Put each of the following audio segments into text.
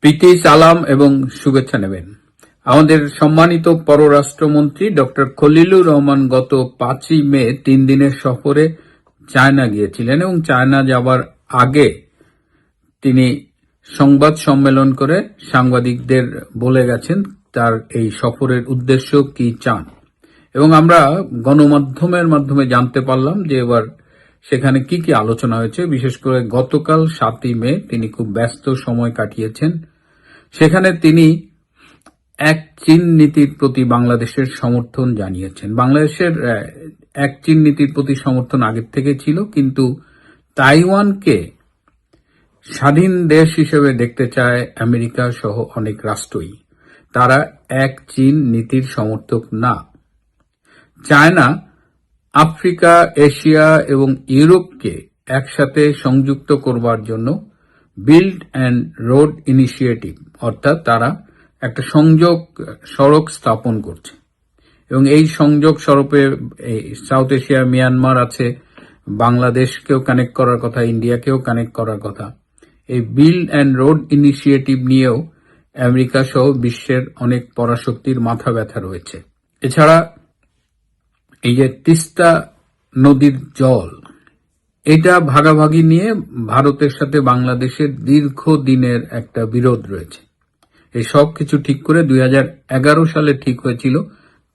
প্রীতি সালাম এবং শুভেচ্ছা নেবেন। আমাদের সম্মানিত পররাষ্ট্রমন্ত্রী ডক্টর খলিলুর রহমান গত 5ই মে 3 দিনের সফরে চায়না গিয়েছিলেন এবং চায়না যাবার আগে তিনি সংবাদ সম্মেলন করে সাংবাদিকদের বলে গেছেন তার এই সফরের উদ্দেশ্য কি চান। এবং আমরা গণমাধ্যমের মাধ্যমে জানতে পারলাম যে এবার সেখানে কি কি আলোচনা হয়েছে। বিশেষ করে গতকাল 7ই মে তিনি খুব ব্যস্ত সময় কাটিয়েছেন। সেখানে তিনি এক চীন নীতির প্রতি বাংলাদেশের সমর্থন জানিয়েছেন। বাংলাদেশের এক চীন নীতির প্রতি সমর্থন আগের থেকে ছিল, কিন্তু তাইওয়ানকে স্বাধীন দেশ হিসেবে দেখতে চায় আমেরিকা সহ অনেক রাষ্ট্রই। তারা এক চীন নীতির সমর্থক না। চায়না আফ্রিকা, এশিয়া এবং ইউরোপকে একসাথে সংযুক্ত করবার জন্য বিল্ড অ্যান্ড রোড ইনিশিয়েটিভ অর্থাৎ তারা একটা সংযোগ সড়ক স্থাপন করছে এবং এই সংযোগ সড়কে সাউথ এশিয়া, মিয়ানমার আছে, বাংলাদেশকেও কানেক্ট করার কথা, ইন্ডিয়াকেও কানেক্ট করার কথা। এই বিল্ড অ্যান্ড রোড ইনিশিয়েটিভ নিয়েও আমেরিকা সহ বিশ্বের অনেক পরাশক্তির মাথা ব্যথা রয়েছে। এছাড়া এই যে তিস্তা নদীর জল, এটা ভাগাভাগি নিয়ে ভারতের সাথে বাংলাদেশের দীর্ঘদিনের একটা বিরোধ রয়েছে। এই সব কিছু ঠিক করে 2011 সালে ঠিক হয়েছিল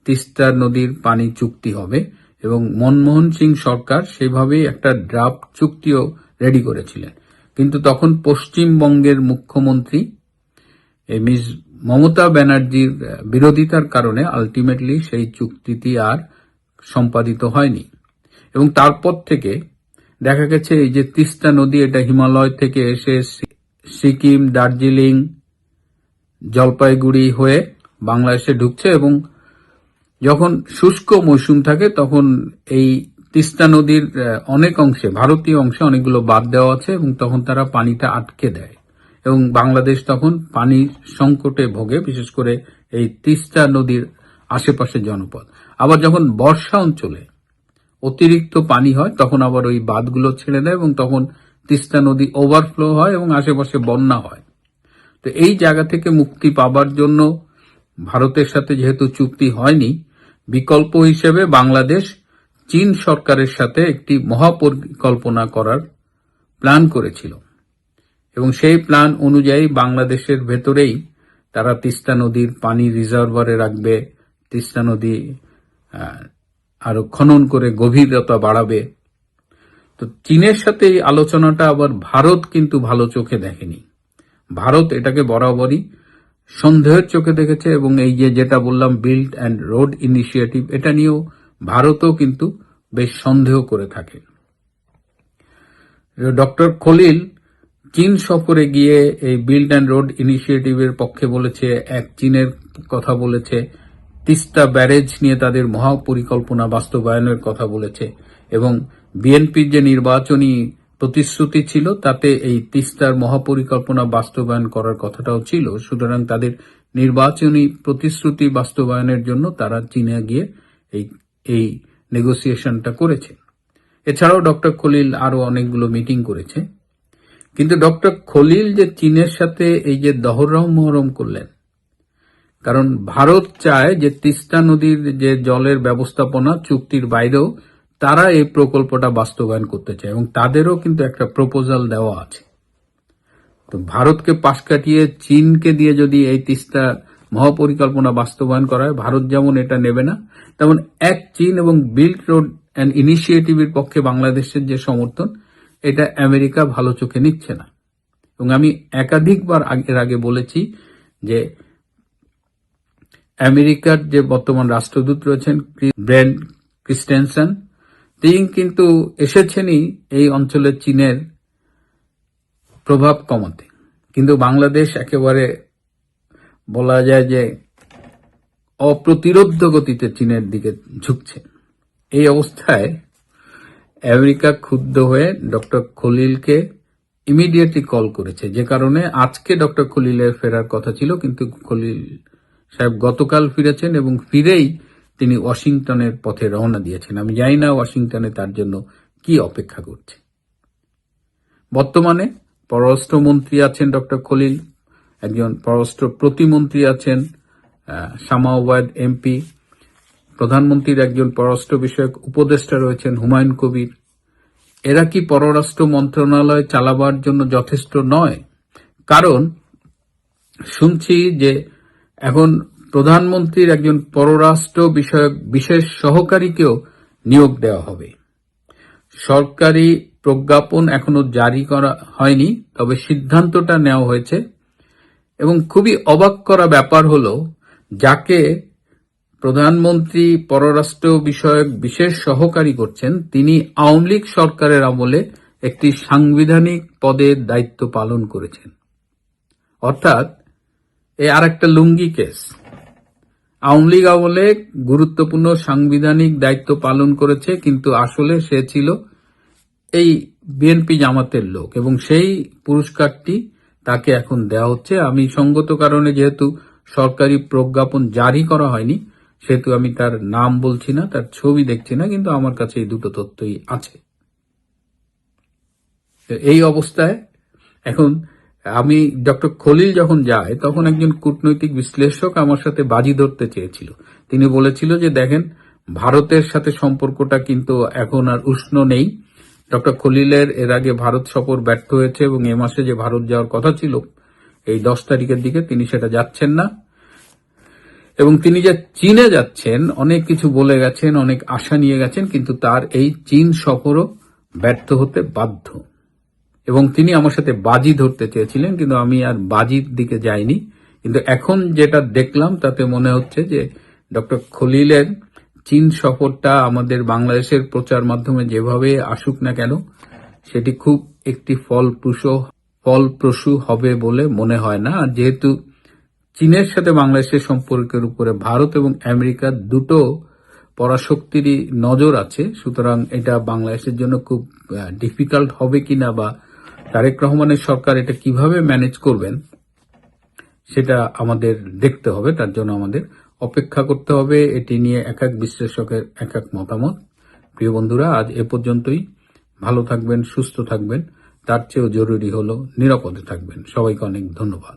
তিস্তা নদীর পানি চুক্তি হবে এবং মনমোহন সিং সরকার সেভাবেই একটা ড্রাফট চুক্তিও রেডি করেছিলেন। কিন্তু তখন পশ্চিমবঙ্গের মুখ্যমন্ত্রী মিস মমতা ব্যানার্জির বিরোধিতার কারণে আলটিমেটলি সেই চুক্তিটি আর সম্পাদিত হয়নি। এবং তারপর থেকে দেখা গেছে এই যে তিস্তা নদী, এটা হিমালয় থেকে এসে সিকিম, দার্জিলিং, জলপাইগুড়ি হয়ে বাংলাদেশে ঢুকছে এবং যখন শুষ্ক মৌসুম থাকে তখন এই তিস্তা নদীর অনেক অংশে, ভারতীয় অংশে অনেকগুলো বাঁধ দেওয়া আছে এবং তখন তারা পানিটা আটকে দেয় এবং বাংলাদেশ তখন পানি সংকটে ভোগে, বিশেষ করে এই তিস্তা নদীর আশেপাশের জনপদ। আবার যখন বর্ষা অঞ্চলে অতিরিক্ত পানি হয় তখন আবার ওই বাঁধগুলো ছেড়ে দেয় এবং তখন তিস্তা নদী ওভারফ্লো হয় এবং আশেপাশে বন্যা হয়। তো এই জায়গা থেকে মুক্তি পাবার জন্য ভারতের সাথে যেহেতু চুক্তি হয়নি, বিকল্প হিসেবে বাংলাদেশ চীন সরকারের সাথে একটি মহাপরিকল্পনা করার প্ল্যান করেছিল এবং সেই প্ল্যান অনুযায়ী বাংলাদেশের ভেতরেই তারা তিস্তা নদীর পানি রিজার্ভারে রাখবে, তিস্তা নদী আরো খনন করে গভীরতা বাড়াবে। তো চীনের সাথে এই আলোচনাটা আবার ভারত কিন্তু ভালো চোখে দেখেনি। ভারত এটাকে বরাবরই সন্দেহের চোখে দেখেছে এবং এই যে যেটা বললাম বিল্ড অ্যান্ড রোড ইনিশিয়েটিভ, এটা নিয়েও ভারতও কিন্তু বেশ সন্দেহ করে থাকে। ডক্টর খলিল চীন সফরে গিয়ে এই বিল্ড অ্যান্ড রোড ইনিশিয়েটিভের পক্ষে বলেছে, এক চীনের কথা বলেছে, তিস্তা ব্যারেজ নিয়ে তাদের মহাপরিকল্পনা বাস্তবায়নের কথা বলেছে এবং বিএনপির যে নির্বাচনী প্রতিশ্রুতি ছিল তাতে এই তিস্তার মহাপরিকল্পনা বাস্তবায়ন করার কথাটাও ছিল। সুতরাং তাদের নির্বাচনী প্রতিশ্রুতি বাস্তবায়নের জন্য তারা চীনে গিয়ে এই নেগোসিয়েশনটা করেছে। এছাড়াও ডক্টর খলিল আরো অনেকগুলো মিটিং করেছে। কিন্তু ডক্টর খলিল যে চীনের সাথে এই যে দহরম মহরম করলেন, কারণ ভারত চায় যে তিস্তা নদীর যে জলের ব্যবস্থাপনা চুক্তির বাইরেও তারা এই প্রকল্পটা বাস্তবায়ন করতে চায় এবং তাদেরও কিন্তু একটা প্রপোজাল দেওয়া আছে। তো ভারতকে পাশ কাটিয়ে চীনকে দিয়ে যদি এই তিস্তা মহাপরিকল্পনা বাস্তবায়ন করা হয়, ভারত যেমন এটা নেবে না, তেমন এক চীন এবং বিল্ড রোড অ্যান্ড ইনিশিয়েটিভের পক্ষে বাংলাদেশের যে সমর্থন, এটা আমেরিকা ভালো চোখে নিচ্ছে না। এবং আমি একাধিকবার এর আগে বলেছি যে আমেরিকার যে বর্তমান রাষ্ট্রদূত রয়েছেন ব্রেন ক্রিস্টেনসন, তিনি কিন্তু এসেছেনই এই অঞ্চলের চীনের প্রভাব কমাতে, কিন্তু বাংলাদেশ একেবারে বলা যায় যে অপ্রতিরোধ্য গতিতে চীনের দিকে ঝুঁকছে। এই অবস্থায় আমেরিকা ক্ষুব্ধ হয়ে ডক্টর খলিলকে ইমিডিয়েটলি কল করেছে, যে কারণে আজকে ডক্টর খলিলের ফেরার কথা ছিল, কিন্তু খলিল সাহেব গতকাল ফিরেছেন এবং ফিরেই তিনি ওয়াশিংটনের পথে রওনা দিয়েছেন। আমি জানি না ওয়াশিংটনে তার জন্য কি অপেক্ষা করছে। বর্তমানে পররাষ্ট্রমন্ত্রী আছেন ডক্টর খলিল একজন পররাষ্ট্র প্রতিমন্ত্রী আছেন শামা ওবায়দ এমপি, প্রধানমন্ত্রীর একজন পররাষ্ট্র বিষয়ক উপদেষ্টা রয়েছেন হুমায়ুন কবির। এরা কি পররাষ্ট্র মন্ত্রণালয় চালাবার জন্য যথেষ্ট নয়? কারণ শুনছি যে এখন প্রধানমন্ত্রীর একজন পররাষ্ট্র বিষয়ক বিশেষ সহকারীকেও নিয়োগ দেওয়া হবে। সরকারি প্রজ্ঞাপন এখনো জারি করা হয়নি, তবে সিদ্ধান্তটা নেওয়া হয়েছে। এবং খুবই অবাক করা ব্যাপার হলো, যাকে প্রধানমন্ত্রী পররাষ্ট্র বিষয়ক বিশেষ সহকারী করছেন তিনি আওয়ামী লীগ সরকারের আমলে একটি সাংবিধানিক পদের দায়িত্ব পালন করেছেন। অর্থাৎ আর একটা লুঙ্গি কেস। আওয়ামী লীগ আমলে গুরুত্বপূর্ণ সাংবিধানিক দায়িত্ব পালন করেছে, কিন্তু আসলে সে ছিল এই বিএনপি জামাতের লোক, এবং সেই পুরস্কারটি তাকে এখন দেওয়া হচ্ছে। আমি সঙ্গত কারণে, যেহেতু সরকারি প্রজ্ঞাপন জারি করা হয়নি, সেহেতু আমি তার নাম বলছি না, তার ছবি দেখছি না, কিন্তু আমার কাছে এই দুটো তথ্যই আছে। এই অবস্থায় এখন আমি ডক্টর খলিল যখন যায়, তখন একজন কূটনৈতিক বিশ্লেষক আমার সাথে বাজি ধরতে চেয়েছিল। তিনি বলেছিল যে দেখেন, ভারতের সাথে সম্পর্কটা কিন্তু এখন আর উষ্ণ নেই। ডক্টর খলিলের এর আগে ভারত সফর ব্যর্থ হয়েছে, এবং এ মাসে যে ভারত যাওয়ার কথা ছিল এই 10 তারিখের দিকে, তিনি সেটা যাচ্ছেন না। এবং তিনি যে চীনে যাচ্ছেন, অনেক কিছু বলে গেছেন, অনেক আশা নিয়ে গেছেন, কিন্তু তার এই চীন সফরও ব্যর্থ হতে বাধ্য। এবং তিনি আমার সাথে বাজি ধরতে চেয়েছিলেন, কিন্তু আমি আর বাজির দিকে যাইনি। কিন্তু এখন যেটা দেখলাম তাতে মনে হচ্ছে যে ডক্টর খলিলের চীন সফরটা আমাদের বাংলাদেশের প্রচার মাধ্যমে যেভাবে আসুক না কেন, সেটি খুব একটি ফলপ্রসূ হবে বলে মনে হয় না। আর যেহেতু চীনের সাথে বাংলাদেশের সম্পর্কের উপরে ভারত এবং আমেরিকার দুটো পরাশক্তিরই নজর আছে, সুতরাং এটা বাংলাদেশের জন্য খুব ডিফিকাল্ট হবে কিনা, বা তারেক রহমানের সরকার এটা কিভাবে ম্যানেজ করবেন, সেটা আমাদের দেখতে হবে। তার জন্য আমাদের অপেক্ষা করতে হবে। এটি নিয়ে এক এক বিশ্লেষকের এক এক মতামত। প্রিয় বন্ধুরা, আজ এ পর্যন্তই। ভালো থাকবেন, সুস্থ থাকবেন, তার চেয়েও জরুরি হলো নিরাপদে থাকবেন। সবাইকে অনেক ধন্যবাদ।